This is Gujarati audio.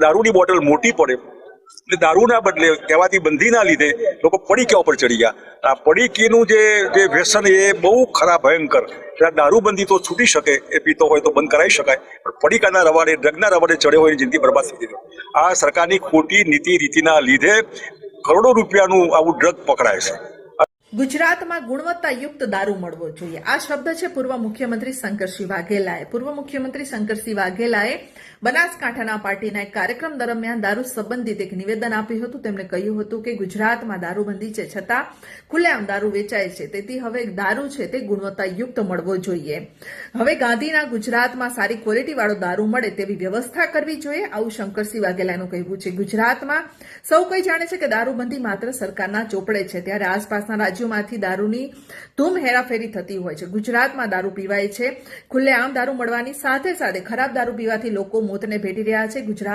દારૂની બોટલ મોટી પડે એટલે દારૂના બદલે કહેવાતી બંધીના લીધે લોકો પડીકા ઉપર ચડી ગયા. આ પડીકીનું જે વ્યસન એ બહુ ખરાબ ભયંકર. દારૂબંધી તો છૂટી શકે, એ પીતો હોય તો બંધ કરાવી શકાય, પણ પડીકાના રવાડે ડ્રગના રવાડે ચડ્યો હોય જિંદગી બરબાદ થઈ ગઈ. આ સરકારની ખોટી નીતિ રીતિના લીધે કરોડો રૂપિયાનું આવું ડ્રગ પકડાય છે. ગુજરાતમાં ગુણવત્તાયુક્ત દારૂ મળવો જોઈએ, આ શબ્દ છે પૂર્વ મુખ્યમંત્રી શંકરસિંહ વાઘેલાએ. પૂર્વ મુખ્યમંત્રી શંકરસિંહ વાઘેલાએ બનાસકાંઠાના પાર્ટીના એક કાર્યક્રમ દરમિયાન દારૂ સંબંધિત એક નિવેદન આપ્યું હતું. તેમણે કહ્યું હતું કે ગુજરાતમાં દારૂબંધી છે છતાં ખુલ્લેઆમ દારૂ વેચાય છે, તેથી હવે દારૂ છે તે ગુણવત્તાયુક્ત મળવો જોઈએ. હવે ગાંધીના ગુજરાતમાં સારી ક્વોલિટીવાળો દારૂ મળે તેવી વ્યવસ્થા કરવી જોઈએ, આવું શંકરસિંહ વાઘેલાનું કહેવું છે. ગુજરાતમાં સૌ કોઈ જાણે છે કે દારૂબંધી માત્ર સરકારના ચોપડે છે, ત્યારે આસપાસના રાજ્યોમાંથી દારૂની ધૂમ હેરાફેરી થતી હોય છે. ગુજરાતમાં દારૂ પીવાય છે, ખુલ્લેઆમ દારૂ મળવાની સાથે સાથે ખરાબ દારૂ પીવાથી લોકો મોતને ભેટી રહ્યા છે. ગુજરાત